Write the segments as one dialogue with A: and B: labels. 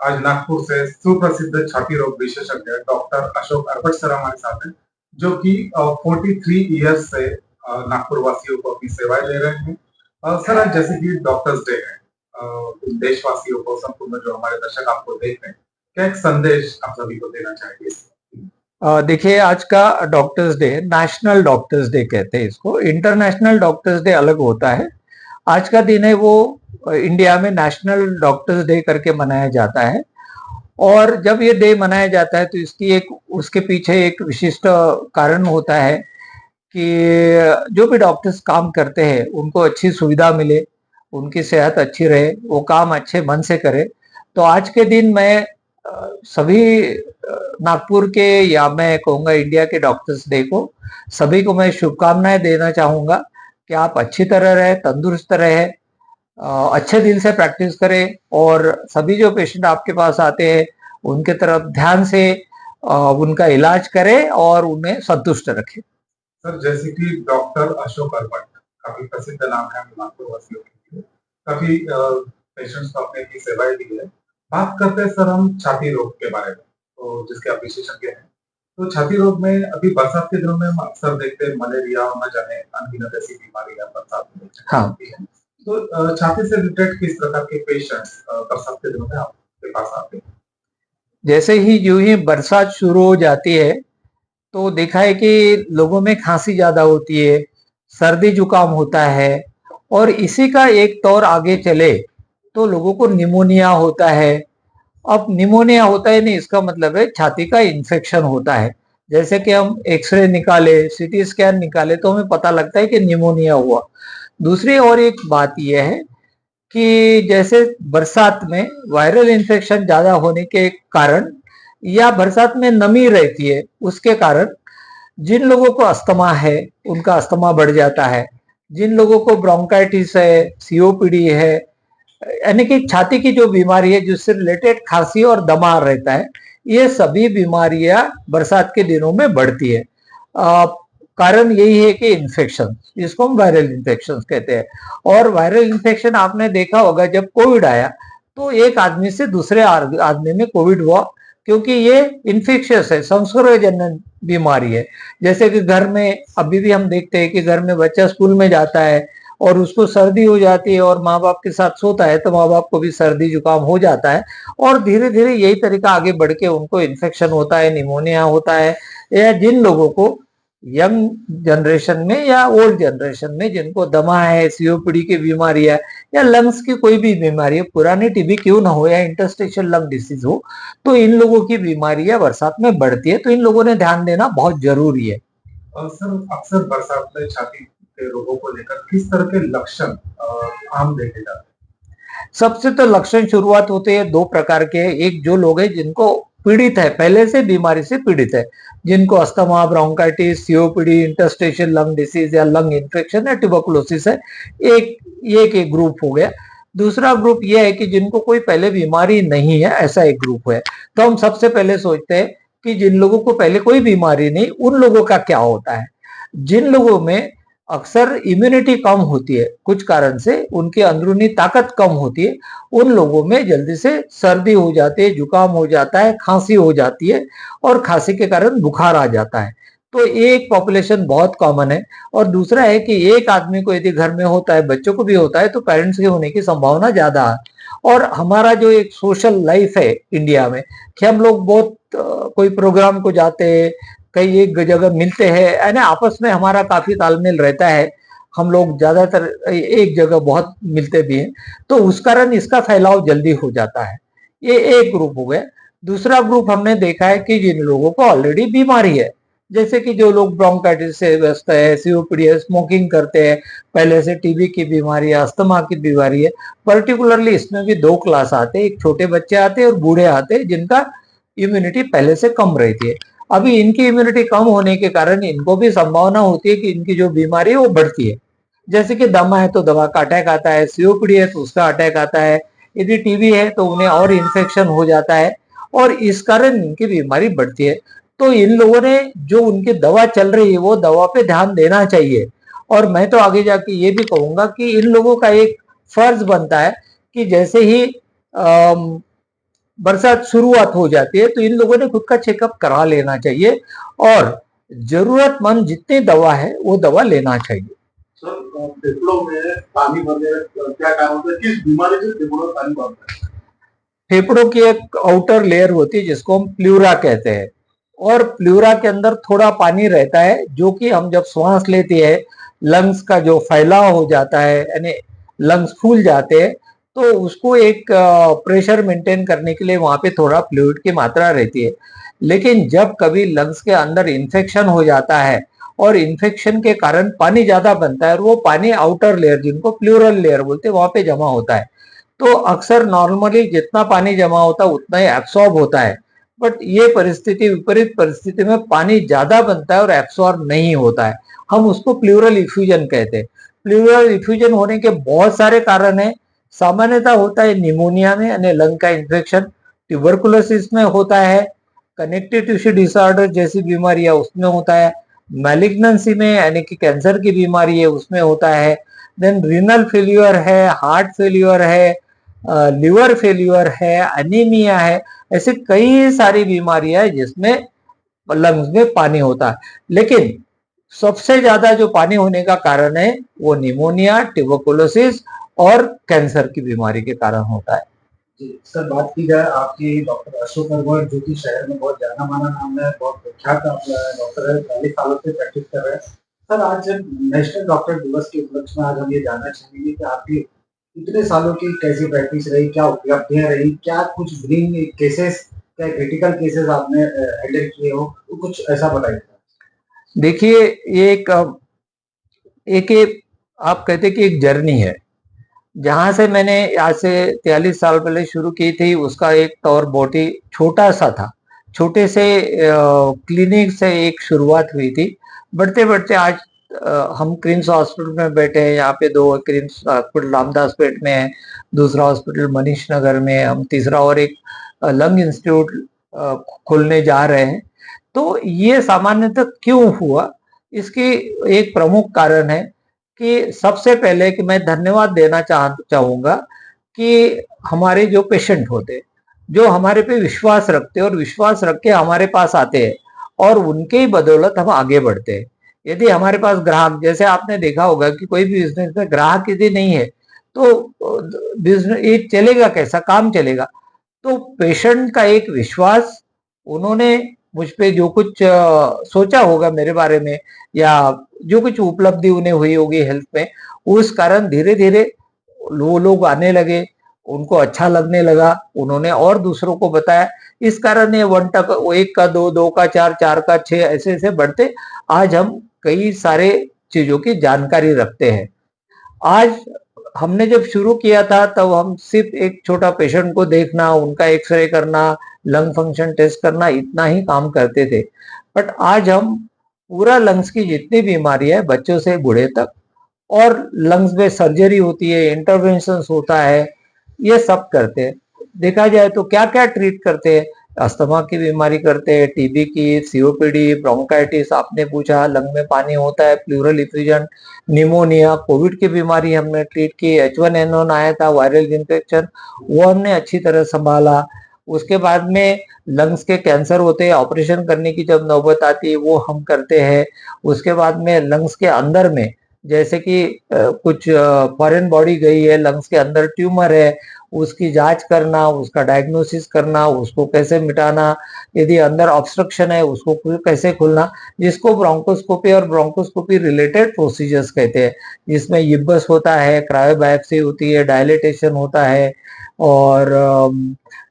A: आज नागपुर से सुप्रसिद्ध छाती रोग विशेषज्ञ डॉक्टर अशोक अरबट सर हमारे साथ हैं, जो कि 43 ईयर्स से नागपुर वासियों को अपनी सेवाएं दे रहे हैं। सर, आज जैसे कि डॉक्टर्स डे है, देशवासियों को, संपूर्ण जो हमारे दर्शक आपको देख रहे हैं, क्या एक संदेश आप सभी को देना चाहेंगे?
B: देखिए, आज का doctors day national doctors day कहते हैं इसको। इंटरनेशनल डॉक्टर्स डे अलग होता है। आज का दिन है वो इंडिया में नेशनल डॉक्टर्स डे करके मनाया जाता है। और जब ये डे मनाया जाता है तो इसकी एक उसके पीछे एक विशिष्ट कारण होता है कि जो भी डॉक्टर्स काम करते हैं उनको अच्छी सुविधा मिले, उनकी सेहत अच्छी रहे, वो काम अच्छे मन से करे। तो आज के दिन मैं सभी नागपुर के या मैं कहूँगा इंडिया के डॉक्टर्स डे को सभी को मैं शुभकामनाएं देना चाहूँगा कि आप अच्छी तरह रहे, तंदुरुस्त रहे, अच्छे दिल से प्रैक्टिस करें और सभी जो पेशेंट आपके पास आते हैं उनके तरफ ध्यान से उनका इलाज करें और उन्हें संतुष्ट रखें।
A: सर, जैसे कि डॉक्टर अशोक अरबट काफी प्रसिद्ध नाम है नागपुर वासियों के लिए, काफी पेशेंट्स को आपने अपनी सेवाएं दी है। बात करते हैं सर हम छाती रोग के बारे में, तो जिसके आप विशेषज्ञ हैं। तो छाती रोग में अभी बरसात के दिनों में हम अक्सर देखते हैं मलेरिया और न जाने अनगिनत ऐसी बीमारियां बरसात में
B: हाँ।
A: होती हैं। तो छाती से रिलेटेड किस प्रकार के पेशेंट्स बरसात के दिनों में आपके पास आते हैं?
B: जैसे ही यूं ही बरसात शुरू हो जाती है तो देखा है कि लोगों में खांसी ज्यादा होती है, सर्दी जुकाम होता है और इसी का एक तौर आगे चले तो लोगों को निमोनिया होता है। अब निमोनिया होता है नहीं, इसका मतलब है छाती का इन्फेक्शन होता है। जैसे कि हम एक्सरे निकाले, सीटी स्कैन निकाले तो हमें पता लगता है कि निमोनिया हुआ। दूसरी और एक बात यह है कि जैसे बरसात में वायरल इन्फेक्शन ज्यादा होने के कारण या बरसात में नमी रहती है उसके कारण जिन लोगों को अस्थमा है उनका अस्थमा बढ़ जाता है, जिन लोगों को ब्रोंकाइटिस है, सीओपीडी है, यानी कि छाती की जो बीमारी है जिससे रिलेटेड खांसी और दमा रहता है, ये सभी बीमारियां बरसात के दिनों में बढ़ती है। कारण यही है कि इन्फेक्शन, जिसको हम वायरल इन्फेक्शन कहते हैं। और वायरल इन्फेक्शन आपने देखा होगा, जब कोविड आया तो एक आदमी से दूसरे आदमी में कोविड हुआ, क्योंकि ये इन्फेक्शियस है, संसर्गजन्य बीमारी है। जैसे कि घर में अभी भी हम देखते हैं कि घर में बच्चा स्कूल में जाता है और उसको सर्दी हो जाती है और माँ बाप के साथ सोता है तो माँ बाप को भी सर्दी जुकाम हो जाता है और धीरे धीरे यही तरीका आगे बढ़ के उनको इन्फेक्शन होता है, निमोनिया होता है। या जिन लोगों को यंग जनरेशन में या ओल्ड जनरेशन में जिनको दमा है, सीओपीडी की बीमारी है या लंग्स की कोई भी बीमारी है, पुरानी टीबी क्यों ना हो या इंटरस्टिशियल लंग डिसीज हो, तो इन लोगों की बीमारियां बरसात में बढ़ती है। तो इन लोगों ने ध्यान देना बहुत जरूरी है।
A: सर, अक्सर बरसात में छाती के रोगों को लेकर किस तरह के लक्षण आम देखे जाते हैं?
B: सबसे तो लक्षण शुरुआत होते हैं दो प्रकार के। एक जो लोग हैं जिनको पीड़ित है, पहले से बीमारी से पीड़ित है, जिनको asthma, bronchitis, COPD, interstitial lung disease या लंग इन्फेक्शन या ट्यूबरकुलोसिस है, एक ग्रुप हो गया। दूसरा ग्रुप यह है कि जिनको कोई पहले बीमारी नहीं है, ऐसा एक ग्रुप है। तो हम सबसे पहले सोचते हैं कि जिन लोगों को पहले कोई बीमारी नहीं, उन लोगों का क्या होता है। जिन लोगों में अक्सर इम्यूनिटी कम होती है, कुछ कारण से उनकी अंदरूनी ताकत कम होती है, उन लोगों में जल्दी से सर्दी हो जाती है, जुकाम हो जाता है, खांसी हो जाती है और खांसी के कारण बुखार आ जाता है। तो एक पॉपुलेशन बहुत कॉमन है। और दूसरा है कि एक आदमी को यदि घर में होता है, बच्चों को भी होता है, तो पेरेंट्स के होने की संभावना ज्यादा है। और हमारा जो एक सोशल लाइफ है इंडिया में कि हम लोग बहुत कोई प्रोग्राम को जाते हैं, कई एक जगह मिलते हैं, यानी आपस में हमारा काफी तालमेल रहता है, हम लोग ज्यादातर एक जगह बहुत मिलते भी हैं, तो उस कारण इसका फैलाव जल्दी हो जाता है। ये एक ग्रुप हो गया। दूसरा ग्रुप हमने देखा है कि जिन लोगों को ऑलरेडी बीमारी है, जैसे कि जो लोग ब्रोंकाइटिस से व्यस्त है, सीओपीडी है, स्मोकिंग करते हैं, पहले से टीबी की बीमारी है, अस्थमा की बीमारी है। पर्टिकुलरली इसमें भी दो क्लास आते हैं, एक छोटे बच्चे आते हैं और बूढ़े आते हैं जिनका इम्यूनिटी पहले से कम रहती है। अभी इनकी इम्यूनिटी कम होने के कारण इनको भी संभावना होती है कि इनकी जो बीमारी है वो बढ़ती है। जैसे कि दमा है तो दमा का अटैक आता है, सीओपीडी है तो उसका अटैक आता है, यदि टीबी है तो उन्हें और इन्फेक्शन हो जाता है और इस कारण इनकी बीमारी बढ़ती है। तो इन लोगों ने जो उनकी दवा चल रही है वो दवा पे ध्यान देना चाहिए। और मैं तो आगे जाके ये भी कहूंगा कि इन लोगों का एक फर्ज बनता है कि जैसे ही बरसात शुरुआत हो जाती है, तो इन लोगों ने खुद का चेकअप करा लेना चाहिए और जरूरतमंद जितनी दवा है वो दवा लेना चाहिए।
C: सर फेफड़ों में पानी भरने का क्या कारण होता है? किस बीमारी से फेफड़ों में पानी भरता है?
B: फेफड़ों की एक आउटर लेयर होती है जिसको हम प्लूरा कहते हैं, और प्लूरा के अंदर थोड़ा पानी रहता है जो कि हम जब श्वास लेते हैं, लंग्स का जो फैलाव हो जाता है, यानी लंग्स फूल जाते हैं, तो उसको एक प्रेशर मेंटेन करने के लिए वहां पे थोड़ा फ्लूइड की मात्रा रहती है। लेकिन जब कभी लंग्स के अंदर इन्फेक्शन हो जाता है और इन्फेक्शन के कारण पानी ज्यादा बनता है और वो पानी आउटर लेयर, जिनको प्लूरल लेयर बोलते हैं, वहां पे जमा होता है, तो अक्सर नॉर्मली जितना पानी जमा होता है उतना ही एब्सॉर्ब होता है। बट ये परिस्थिति, विपरीत परिस्थिति में पानी ज्यादा बनता है और एब्सॉर्ब नहीं होता है, हम उसको प्लूरल इफ्यूजन कहते हैं। प्लूरल इफ्यूजन होने के बहुत सारे कारण है। सामान्यतः होता है निमोनिया में, यानी लंग का इन्फेक्शन, ट्यूबरकुलोसिस में होता है, कनेक्टिव टिश्यू डिसऑर्डर जैसी बीमारियां उसमें होता है, मैलिग्नेंसी में यानी कि कैंसर की बीमारी है उसमें होता है, देन रीनल फेल्यूर है, हार्ट फेल्यूर है, लिवर फेल्यूर है, एनीमिया है, ऐसे कई सारी बीमारियां है जिसमें लंग्स में पानी होता है। लेकिन सबसे ज्यादा जो पानी होने का कारण है वो निमोनिया, ट्यूबरकुलोसिस और कैंसर की बीमारी के कारण होता है।
C: जी सर, बात की जाए आपकी डॉक्टर अशोक अग्रवाल, जो कि शहर में बहुत जाना माना नाम है, बहुत विख्यात डॉक्टर है, 40 सालों से प्रैक्टिस कर रहे हैं। सर आज नेशनल डॉक्टर दिवस के उपलक्ष्य में आज हम ये जानना चाहेंगे कि आपकी इतने सालों की कैसी प्रैक्टिस रही, क्या उपलब्धियां रही, क्या कुछ ग्रीन केसेस, क्या क्रिटिकल केसेस आपने हैंडल किए हो, तो कुछ ऐसा बताइए।
B: देखिए, ये एक आप कहते कि एक जर्नी है। जहां से मैंने आज से 43 साल पहले शुरू की थी, उसका एक तौर बहुत ही छोटा सा था। छोटे से क्लिनिक से एक शुरुआत हुई थी। बढ़ते बढ़ते आज हम क्रिम्स हॉस्पिटल में बैठे हैं। यहाँ पे 2 क्रिम्स हॉस्पिटल रामदासपेट में है, दूसरा हॉस्पिटल मनीष नगर में है, हम तीसरा और एक लंग इंस्टीट्यूट खोलने जा रहे हैं। तो ये सामान्यतः क्यों हुआ, इसकी एक प्रमुख कारण है कि सबसे पहले कि मैं धन्यवाद देना चाहूंगा कि हमारे जो पेशेंट होते हैं, जो हमारे पे विश्वास रखते हैं और विश्वास रख के हमारे पास आते हैं, और उनके ही बदौलत हम आगे बढ़ते हैं। यदि हमारे पास ग्राहक, जैसे आपने देखा होगा कि कोई भी बिजनेस में ग्राहक यदि नहीं है तो बिजनेस ये चलेगा कैसा, काम चलेगा। तो पेशेंट का एक विश्वास, उन्होंने मुझ पे जो कुछ सोचा होगा मेरे बारे में, या जो कुछ उपलब्धि उन्हें हुई होगी हेल्थ में, उस कारण धीरे धीरे वो लोग आने लगे, उनको अच्छा लगने लगा, उन्होंने और दूसरों को बताया। इस कारण ये 1 तक, 1 का 2, 2 का 4, 4 का 6, ऐसे ऐसे बढ़ते आज हम कई सारे चीजों की जानकारी रखते हैं। आज हमने जब शुरू किया था तब हम सिर्फ एक छोटा पेशेंट को देखना, उनका एक्सरे करना, लंग फंक्शन टेस्ट करना, इतना ही काम करते थे। बट आज हम पूरा लंग्स की जितनी बीमारी है, बच्चों से बूढ़े तक, और लंग्स में सर्जरी होती है, इंटरवेंशन होता है, ये सब करते हैं। देखा जाए तो क्या क्या ट्रीट करते हैं, अस्थमा की बीमारी करते हैं, टीबी की, सीओपीडी, ब्रोंकाइटिस, आपने पूछा लंग में पानी होता है, प्लूरल इफ्यूजन, निमोनिया, कोविड की बीमारी हमने ट्रीट की, H1N1 आया था, वायरल इन्फेक्शन, वो हमने अच्छी तरह संभाला। उसके बाद में लंग्स के कैंसर होते हैं, ऑपरेशन करने की जब नौबत आती है वो हम करते हैं। उसके बाद में लंग्स के अंदर में, जैसे कि कुछ फॉरेन बॉडी गई है, लंग्स के अंदर ट्यूमर है, उसकी जांच करना, उसका डायग्नोसिस करना, उसको कैसे मिटाना, यदि अंदर ऑब्स्ट्रक्शन है उसको कैसे खोलना, जिसको ब्रोंकोस्कोपी और ब्रोंकोस्कोपी रिलेटेड प्रोसीजर्स कहते हैं, जिसमें इब्बस होता है, क्रायोबायोप्सी होती है, डायलिटेशन होता है, और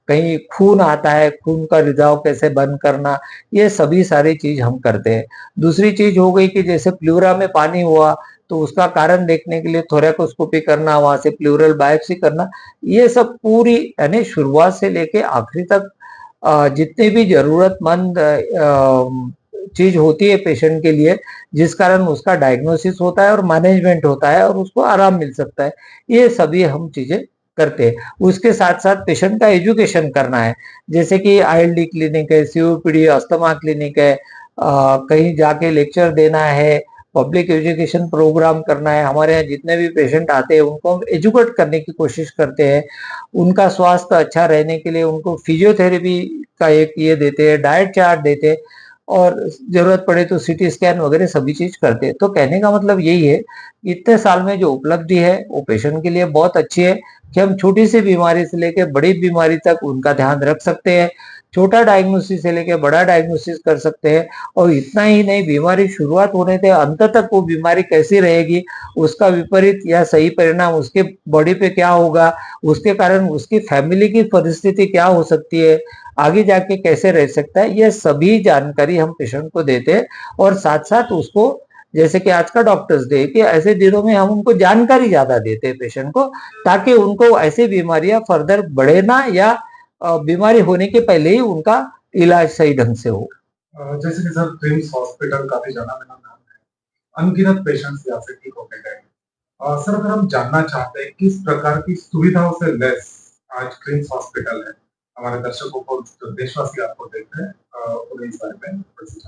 B: कहीं खून आता है, खून का रिसाव कैसे बंद करना, ये सभी सारी चीज हम करते हैं। दूसरी चीज हो गई कि जैसे प्लूरा में पानी हुआ तो उसका कारण देखने के लिए थोरैकोस्कोपी करना, वहां से प्लूरल बायोप्सी करना, ये सब पूरी, यानी शुरुआत से लेके आखिरी तक जितनी भी जरूरतमंद चीज होती है पेशेंट के लिए, जिस कारण उसका डायग्नोसिस होता है और मैनेजमेंट होता है और उसको आराम मिल सकता है, ये सभी हम चीजें करते हैं। उसके साथ साथ पेशेंट का एजुकेशन करना है, जैसे कि ILD क्लिनिक है, COPD अस्थमा क्लिनिक है, कहीं जाके लेक्चर देना है, पब्लिक एजुकेशन प्रोग्राम करना है। हमारे यहाँ जितने भी पेशेंट आते हैं उनको हम एजुकेट करने की कोशिश करते हैं। उनका स्वास्थ्य अच्छा रहने के लिए उनको फिजियोथेरेपी का एक ये देते हैं, डाइट चार्ट देते हैं और जरूरत पड़े तो सीटी स्कैन वगैरह सभी चीज करते हैं। तो कहने का मतलब यही है, इतने साल में जो उपलब्धि है वो पेशेंट के लिए बहुत अच्छी है कि हम छोटी सी बीमारी से लेकर बड़ी बीमारी तक उनका ध्यान रख सकते हैं। छोटा डायग्नोसिस से लेकर बड़ा डायग्नोसिस कर सकते हैं। और इतना ही नहीं, बीमारी शुरुआत होने से अंत तक वो बीमारी कैसी रहेगी, उसका विपरीत या सही परिणाम उसके बॉडी पे क्या होगा, उसके कारण उसकी फैमिली की परिस्थिति क्या हो सकती है, आगे जाके कैसे रह सकता है, ये सभी जानकारी हम पेशेंट को देते हैं। और साथ साथ उसको, जैसे कि आज का डॉक्टर्स डे, कि ऐसे दिनों में हम उनको जानकारी ज्यादा देते हैं पेशेंट को, ताकि उनको ऐसी बीमारियां फर्दर बढ़े ना, या बीमारी होने के पहले ही उनका इलाज सही ढंग से हो।
A: जैसे कि सर ट्रिम्स हॉस्पिटल काफी जाना माना नाम है, अनगिनत पेशेंट्स यहाँ से ठीक होके गए। सर अगर हम जानना चाहते हैं किस प्रकार की सुविधाओं से लैस आज ट्रिम्स हॉस्पिटल है, हमारे दर्शकों को जो देशवासी आपको देख रहे हैं उन्हें इस बारे में थोड़ी सी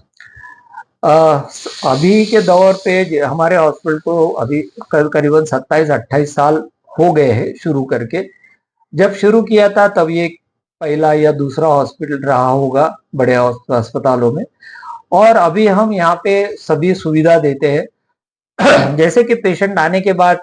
B: अभी के दौर पे हमारे हॉस्पिटल को अभी करीबन 27-28 साल हो गए हैं शुरू करके। जब शुरू किया था तब ये पहला या दूसरा हॉस्पिटल रहा होगा बड़े अस्पतालों में। और अभी हम यहाँ पे सभी सुविधा देते हैं। जैसे कि पेशेंट आने के बाद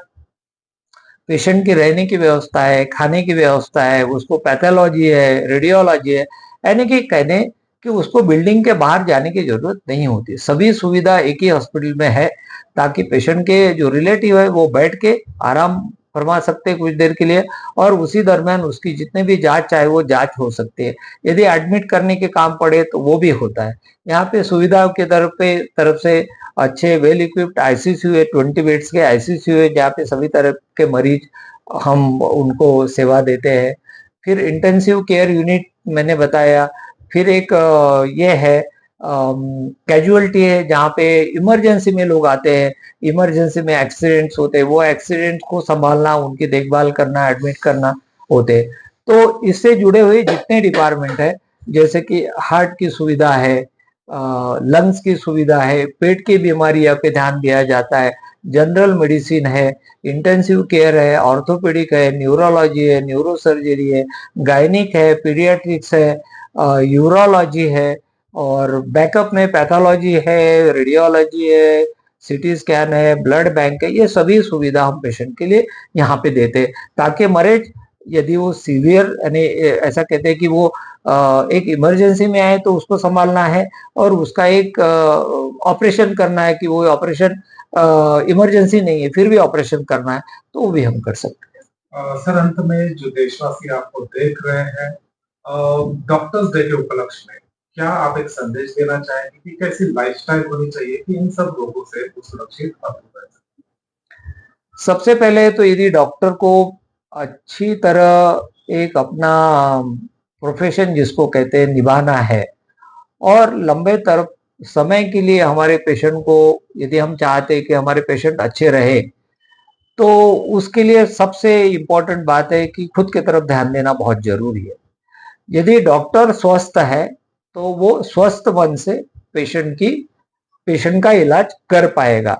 B: पेशेंट की रहने की व्यवस्था है, खाने की व्यवस्था है, उसको पैथोलॉजी है, रेडियोलॉजी है, यानी कि कहने कि उसको बिल्डिंग के बाहर जाने की जरूरत नहीं होती। सभी सुविधा एक ही हॉस्पिटल में है, ताकि पेशेंट के जो रिलेटिव है वो बैठ के आराम फरमा सकते हैं कुछ देर के लिए, और उसी दरमियान उसकी जितने भी जांच चाहे वो जांच हो सकती है। यदि एडमिट करने के काम पड़े तो वो भी होता है। यहाँ पे सुविधाओं के तरफ से अच्छे वेल इक्विप्ड आईसीयू है, 20 बेड्स के आईसीयू है, जहाँ पे सभी तरह के मरीज हम उनको सेवा देते हैं। फिर इंटेंसिव केयर यूनिट मैंने बताया। फिर एक ये है कैजुअलिटी है, जहाँ पे इमरजेंसी में लोग आते हैं, इमरजेंसी में एक्सीडेंट्स होते हैं, वो एक्सीडेंट को संभालना, उनकी देखभाल करना, एडमिट करना होते हैं। तो इससे जुड़े हुए जितने डिपार्टमेंट है, जैसे कि हार्ट की सुविधा है, लंग्स की सुविधा है, पेट की बीमारियों पे ध्यान दिया जाता है, जनरल मेडिसिन है, इंटेंसिव केयर है, ऑर्थोपेडिक है, न्यूरोलॉजी है, न्यूरोसर्जरी है, गायनिक है, पीडियाट्रिक्स है, यूरोलॉजी है, और बैकअप में पैथोलॉजी है, रेडियोलॉजी है, सिटी स्कैन है, ब्लड बैंक है। ये सभी सुविधा हम पेशेंट के लिए यहाँ पे देते हैं, ताकि मरीज यदि वो सीवियर, यानी ऐसा कहते हैं कि वो एक इमरजेंसी में आए तो उसको संभालना है, और उसका एक ऑपरेशन करना है कि वो ऑपरेशन इमरजेंसी नहीं है फिर भी ऑपरेशन करना है, तो वो भी हम कर सकते हैं।
A: सर अंत में जो देशवासी आपको देख रहे हैं डॉक्टर्स डे के उपलक्ष्य में क्या आप एक संदेश देना चाहेंगे कि कैसी लाइफस्टाइल होनी चाहिए कि इन सब रोगों से वो सुरक्षित आप रह सकें?
B: सबसे पहले तो यदि डॉक्टर को अच्छी तरह एक अपना प्रोफेशन जिसको कहते हैं निभाना है, और लंबे तरफ समय के लिए हमारे पेशेंट को, यदि हम चाहते हैं कि हमारे पेशेंट अच्छे रहे, तो उसके लिए सबसे इम्पोर्टेंट बात है कि खुद की तरफ ध्यान देना बहुत जरूरी है। यदि डॉक्टर स्वस्थ है तो वो स्वस्थ मन से पेशेंट का इलाज कर पाएगा।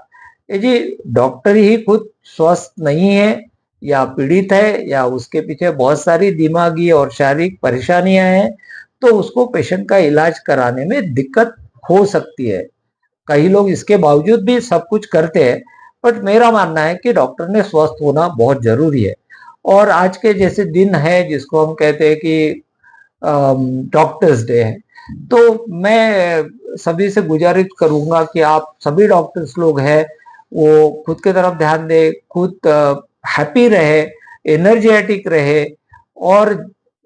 B: यदि डॉक्टर ही खुद स्वस्थ नहीं है, या पीड़ित है, या उसके पीछे बहुत सारी दिमागी और शारीरिक परेशानियां हैं, तो उसको पेशेंट का इलाज कराने में दिक्कत हो सकती है। कई लोग इसके बावजूद भी सब कुछ करते हैं, बट मेरा मानना है कि डॉक्टर ने स्वस्थ होना बहुत जरूरी है। और आज के जैसे दिन है जिसको हम कहते हैं कि डॉक्टर्स डे है, तो मैं सभी से गुजारिश करूंगा कि आप सभी डॉक्टर्स लोग हैं वो खुद की तरफ ध्यान दें, खुद हैप्पी रहे, एनर्जेटिक रहे, और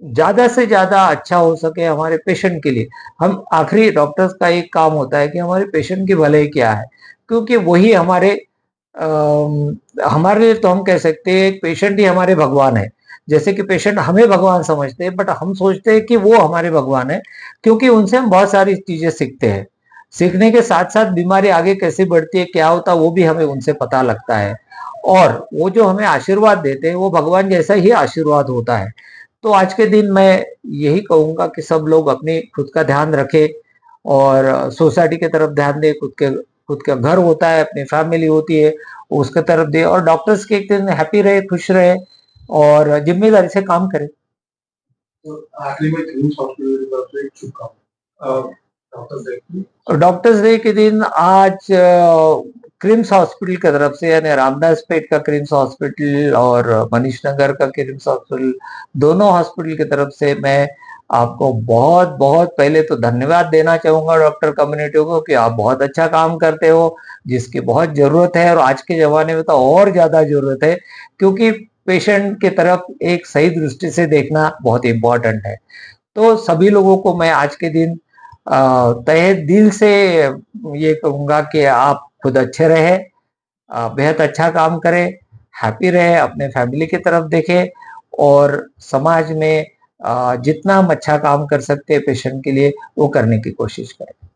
B: ज्यादा से ज्यादा अच्छा हो सके हमारे पेशेंट के लिए। हम आखिरी डॉक्टर्स का एक काम होता है कि हमारे पेशेंट की भलाई क्या है, क्योंकि वही हमारे लिए, तो हम कह सकते हैं पेशेंट ही हमारे भगवान है। जैसे कि पेशेंट हमें भगवान समझते हैं, बट हम सोचते हैं कि वो हमारे भगवान है, क्योंकि उनसे हम बहुत सारी चीजें सीखते हैं। सीखने के साथ साथ बीमारी आगे कैसे बढ़ती है, क्या होता है, वो भी हमें उनसे पता लगता है। और वो जो हमें आशीर्वाद देते हैं वो भगवान जैसा ही आशीर्वाद होता है। तो आज के दिन मैं यही कहूंगा कि सब लोग अपनी खुद का ध्यान रखें, और सोसाइटी की तरफ ध्यान दें, खुद के खुद का घर होता है, अपनी फैमिली होती है, उसके तरफ दे और डॉक्टर्स के एक दिन हैप्पी रहे, खुश रहे और जिम्मेदारी से काम करे।
C: तो आखिरी में क्रीम्स हॉस्पिटल की तरफ से एक शुभकामना।
A: डॉक्टर देखिए
B: और डॉक्टर्स डे के दिन आज क्रिम्स हॉस्पिटल की तरफ से यानी रामदास पेट का क्रिम्स हॉस्पिटल और मनीष नगर का क्रिम्स हॉस्पिटल, दोनों हॉस्पिटल की तरफ से मैं आपको बहुत बहुत पहले तो धन्यवाद देना चाहूंगा डॉक्टर कम्युनिटी को कि आप बहुत अच्छा काम करते हो, जिसकी बहुत जरूरत है और आज के जमाने में तो और ज्यादा जरूरत है, क्योंकि पेशेंट की तरफ एक सही दृष्टि से देखना बहुत इंपॉर्टेंट है। तो सभी लोगों को मैं आज के दिन तहे दिल से ये कहूंगा कि आप खुद अच्छे रहे, बेहद अच्छा काम करें, हैप्पी रहे, अपने फैमिली की तरफ देखें और समाज में जितना हम अच्छा काम कर सकते हैं पेशेंट के लिए वो करने की कोशिश करें।